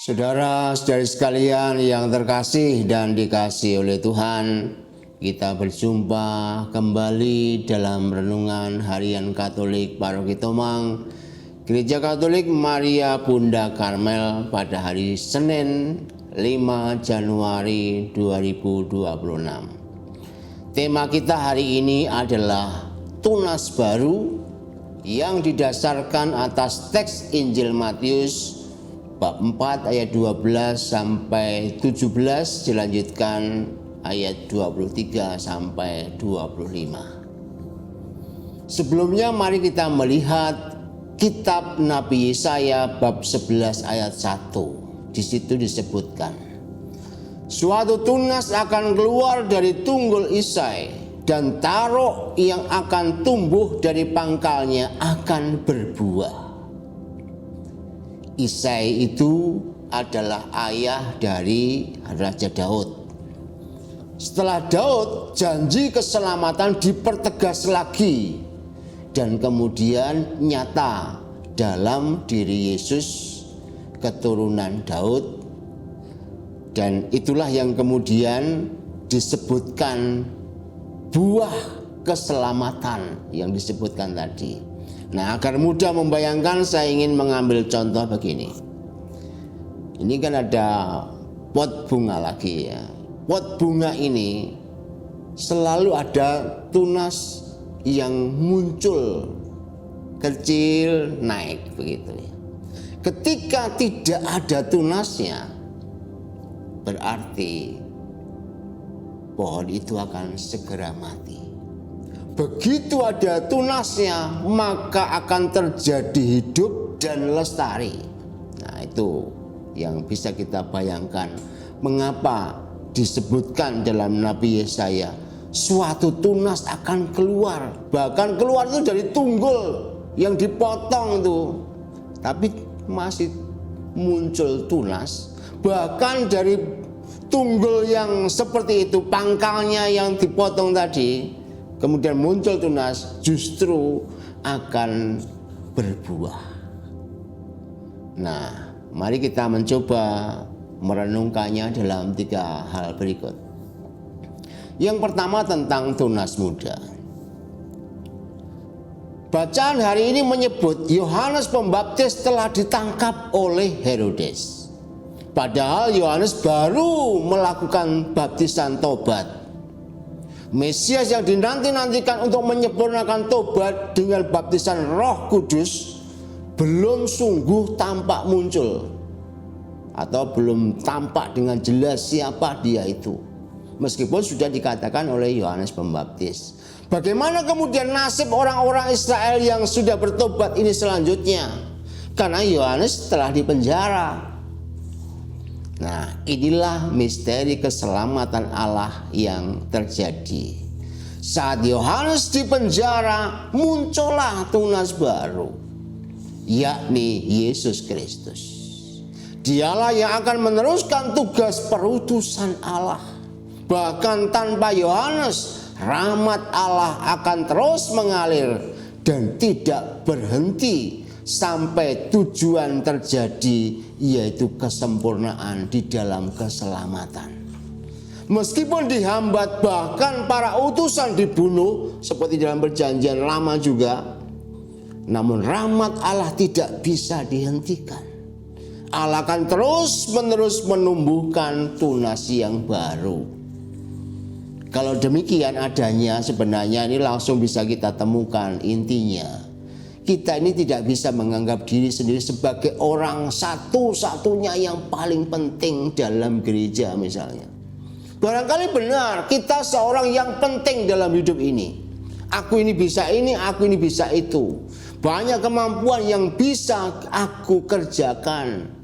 Saudara-saudari sekalian yang terkasih dan dikasihi oleh Tuhan, kita berjumpa kembali dalam renungan harian Katolik Paroki Tomang, Gereja Katolik Maria Bunda Karmel pada hari Senin 5 Januari 2026. Tema kita hari ini adalah tunas baru yang didasarkan atas teks Injil Matius bab 4 ayat 12 sampai 17, dilanjutkan ayat 23 sampai 25. Sebelumnya mari kita melihat kitab Nabi Yesaya bab 11 ayat 1. Di situ disebutkan, suatu tunas akan keluar dari tunggul Isai, dan taruk yang akan tumbuh dari pangkalnya akan berbuah. Isai itu adalah ayah dari Raja Daud. Setelah Daud, janji keselamatan dipertegas lagi dan kemudian nyata dalam diri Yesus, keturunan Daud, dan itulah yang kemudian disebutkan buah keselamatan yang disebutkan tadi. Nah, agar mudah membayangkan, saya ingin mengambil contoh begini. Ini kan ada pot bunga lagi ya. Pot bunga ini selalu ada tunas yang muncul kecil naik begitu ya. Ketika tidak ada tunasnya, berarti pohon itu akan segera mati. Begitu ada tunasnya, maka akan terjadi hidup dan lestari. Nah, itu yang bisa kita bayangkan mengapa disebutkan dalam Nabi Yesaya suatu tunas akan keluar. Bahkan keluar itu dari tunggul yang dipotong itu, tapi masih muncul tunas. Bahkan dari tunggul yang seperti itu, pangkalnya yang dipotong tadi, kemudian muncul tunas, justru akan berbuah. Nah, mari kita mencoba merenungkannya dalam 3 hal berikut. Yang pertama tentang tunas muda. Bacaan hari ini menyebut Yohanes Pembaptis telah ditangkap oleh Herodes. Padahal Yohanes baru melakukan baptisan tobat. Mesias yang dinanti-nantikan untuk menyempurnakan tobat dengan baptisan Roh Kudus belum sungguh tampak muncul, atau belum tampak dengan jelas siapa dia itu, meskipun sudah dikatakan oleh Yohanes Pembaptis. Bagaimana kemudian nasib orang-orang Israel yang sudah bertobat ini selanjutnya? Karena Yohanes telah dipenjara. Nah, inilah misteri keselamatan Allah yang terjadi. Saat Yohanes dipenjara, muncullah tunas baru, yakni Yesus Kristus. Dialah yang akan meneruskan tugas perutusan Allah. Bahkan tanpa Yohanes, rahmat Allah akan terus mengalir dan tidak berhenti sampai tujuan terjadi, yaitu kesempurnaan di dalam keselamatan. Meskipun dihambat, bahkan para utusan dibunuh seperti dalam perjanjian lama juga, namun rahmat Allah tidak bisa dihentikan. Allah akan terus menerus menumbuhkan tunas yang baru. Kalau demikian adanya, sebenarnya ini langsung bisa kita temukan intinya. Kita ini tidak bisa menganggap diri sendiri sebagai orang satu-satunya yang paling penting dalam gereja misalnya. Barangkali benar kita seorang yang penting dalam hidup ini. Aku ini bisa ini, aku ini bisa itu. Banyak kemampuan yang bisa aku kerjakan.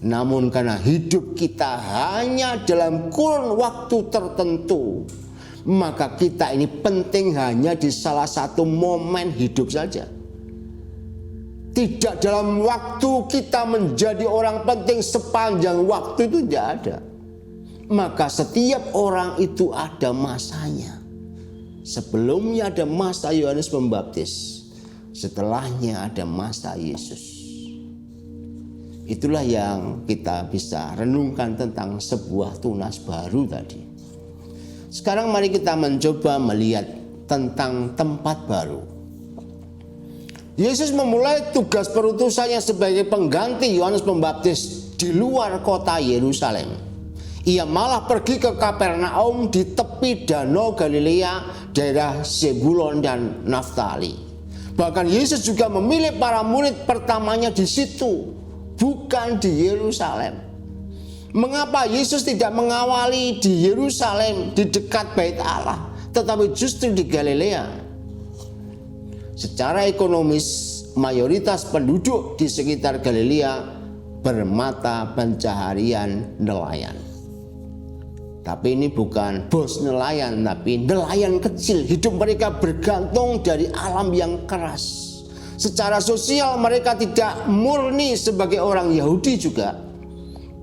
Namun karena hidup kita hanya dalam kurun waktu tertentu, maka kita ini penting hanya di salah satu momen hidup saja. Tidak dalam waktu kita menjadi orang penting sepanjang waktu, itu tidak ada. Maka setiap orang itu ada masanya. Sebelumnya ada masa Yohanes Pembaptis, setelahnya ada masa Yesus. Itulah yang kita bisa renungkan tentang sebuah tunas baru tadi. Sekarang mari kita mencoba melihat tentang tempat baru. Yesus memulai tugas perutusannya sebagai pengganti Yohanes Pembaptis di luar kota Yerusalem. Ia malah pergi ke Kapernaum di tepi Danau Galilea, daerah Zebulon dan Naftali. Bahkan Yesus juga memilih para murid pertamanya di situ, bukan di Yerusalem. Mengapa Yesus tidak mengawali di Yerusalem, di dekat Bait Allah, tetapi justru di Galilea? Secara ekonomis, mayoritas penduduk di sekitar Galilea bermata pencaharian nelayan. Tapi ini bukan bos nelayan, tapi nelayan kecil. Hidup mereka bergantung dari alam yang keras. Secara sosial mereka tidak murni sebagai orang Yahudi juga,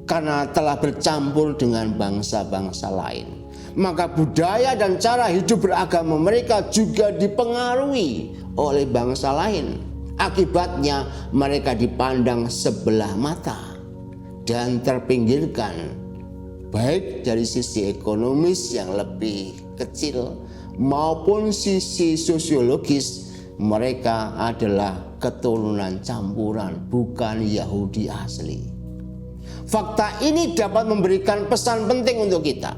karena telah bercampur dengan bangsa-bangsa lain. Maka budaya dan cara hidup beragama mereka juga dipengaruhi oleh bangsa lain. Akibatnya mereka dipandang sebelah mata dan terpinggirkan, baik dari sisi ekonomis yang lebih kecil maupun sisi sosiologis. Mereka adalah keturunan campuran, bukan Yahudi asli. Fakta ini dapat memberikan pesan penting untuk kita.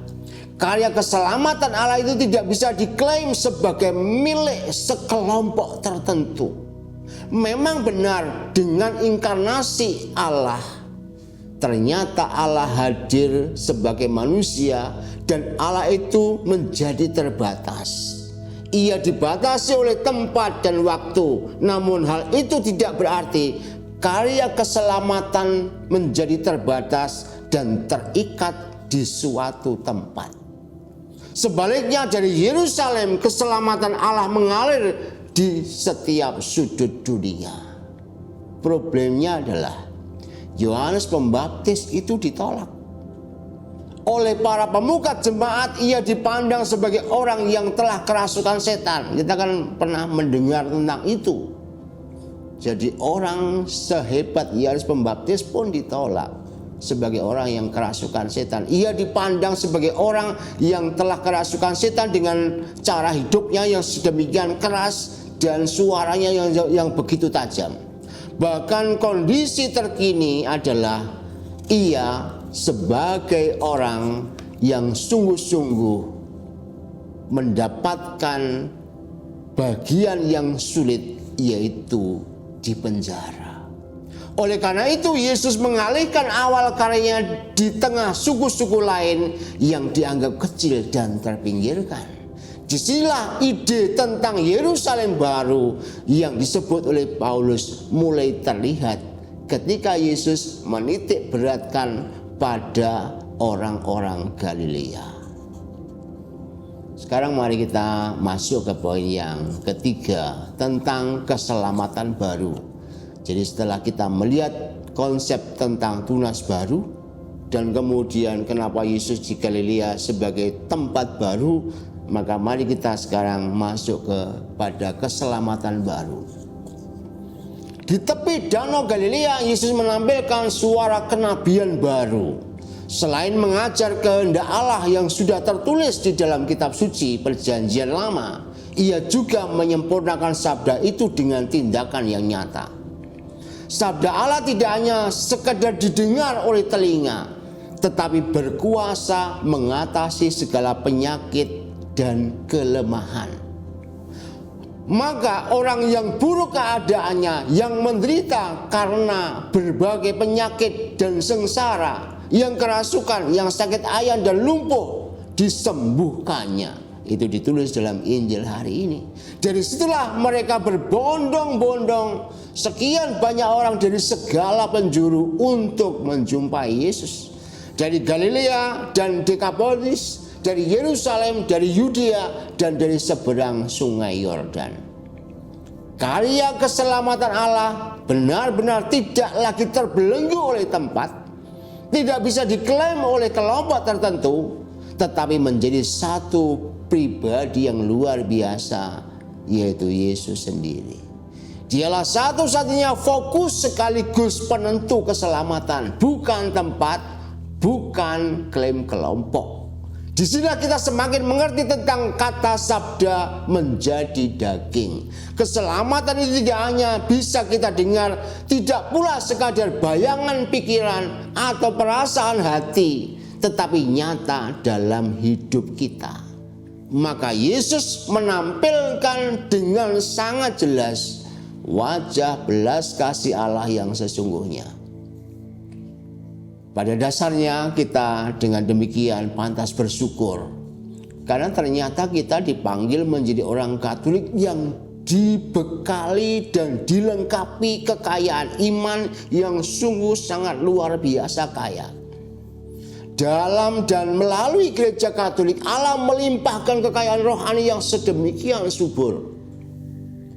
Karya keselamatan Allah itu tidak bisa diklaim sebagai milik sekelompok tertentu. Memang benar, dengan inkarnasi Allah, ternyata Allah hadir sebagai manusia dan Allah itu menjadi terbatas. Ia dibatasi oleh tempat dan waktu. Namun hal itu tidak berarti karya keselamatan menjadi terbatas dan terikat di suatu tempat. Sebaliknya, dari Yerusalem keselamatan Allah mengalir di setiap sudut dunia. Problemnya adalah Yohanes Pembaptis itu ditolak. Oleh para pemuka jemaat, ia dipandang sebagai orang yang telah kerasukan setan. Kita kan pernah mendengar tentang itu. Jadi orang sehebat Yohanes Pembaptis pun ditolak sebagai orang yang kerasukan setan. Ia dipandang sebagai orang yang telah kerasukan setan dengan cara hidupnya yang sedemikian keras dan suaranya yang begitu tajam. Bahkan kondisi terkini adalah ia sebagai orang yang sungguh-sungguh mendapatkan bagian yang sulit, yaitu di penjara. Oleh karena itu Yesus mengalihkan awal karyanya di tengah suku-suku lain yang dianggap kecil dan terpinggirkan. Disinilah ide tentang Yerusalem baru yang disebut oleh Paulus mulai terlihat ketika Yesus menitik beratkan pada orang-orang Galilea. Sekarang mari kita masuk ke poin yang ketiga tentang keselamatan baru. Jadi setelah kita melihat konsep tentang tunas baru dan kemudian kenapa Yesus di Galilea sebagai tempat baru, maka mari kita sekarang masuk kepada keselamatan baru. Di tepi Danau Galilea, Yesus menampilkan suara kenabian baru. Selain mengajar kehendak Allah yang sudah tertulis di dalam kitab suci Perjanjian Lama, ia juga menyempurnakan sabda itu dengan tindakan yang nyata. Sabda Allah tidak hanya sekedar didengar oleh telinga, tetapi berkuasa mengatasi segala penyakit dan kelemahan. Maka orang yang buruk keadaannya, yang menderita karena berbagai penyakit dan sengsara, yang kerasukan, yang sakit ayan dan lumpuh, disembuhkannya. Itu ditulis dalam Injil hari ini. Dari situlah mereka berbondong-bondong, sekian banyak orang dari segala penjuru untuk menjumpai Yesus. Dari Galilea dan Dekapolis, dari Yerusalem, dari Yudea, dan dari seberang sungai Yordan. Karya keselamatan Allah benar-benar tidak lagi terbelenggu oleh tempat, tidak bisa diklaim oleh kelompok tertentu, tetapi menjadi satu pribadi yang luar biasa, yaitu Yesus sendiri. Dialah satu-satunya fokus sekaligus penentu keselamatan, bukan tempat, bukan klaim kelompok. Di sini kita semakin mengerti tentang kata sabda menjadi daging. Keselamatan itu tidak hanya bisa kita dengar, tidak pula sekadar bayangan pikiran atau perasaan hati, tetapi nyata dalam hidup kita. Maka Yesus menampilkan dengan sangat jelas wajah belas kasih Allah yang sesungguhnya. Pada dasarnya kita dengan demikian pantas bersyukur. Karena ternyata kita dipanggil menjadi orang Katolik yang dibekali dan dilengkapi kekayaan iman yang sungguh sangat luar biasa kaya. Dalam dan melalui gereja Katolik, Allah melimpahkan kekayaan rohani yang sedemikian subur.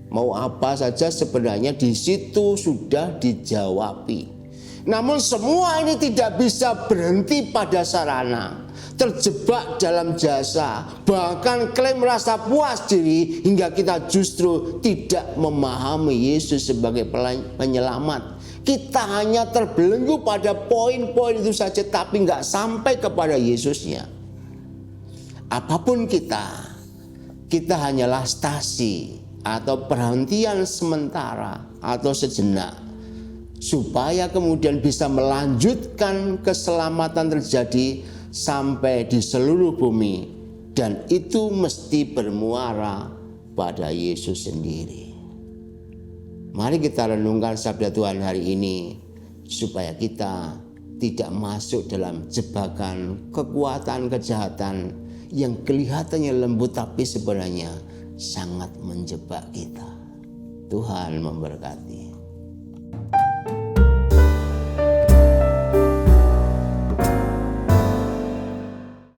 Mau apa saja sebenarnya di situ sudah dijawabi. Namun semua ini tidak bisa berhenti pada sarana, terjebak dalam jasa, bahkan klaim rasa puas diri hingga kita justru tidak memahami Yesus sebagai penyelamat. Kita hanya terbelenggu pada poin-poin itu saja tapi nggak sampai kepada Yesusnya. Apapun kita hanyalah stasi atau perhentian sementara atau sejenak, supaya kemudian bisa melanjutkan keselamatan terjadi sampai di seluruh bumi. Dan itu mesti bermuara pada Yesus sendiri. Mari kita renungkan sabda Tuhan hari ini, supaya kita tidak masuk dalam jebakan kekuatan kejahatan yang kelihatannya lembut tapi sebenarnya sangat menjebak kita. Tuhan memberkati.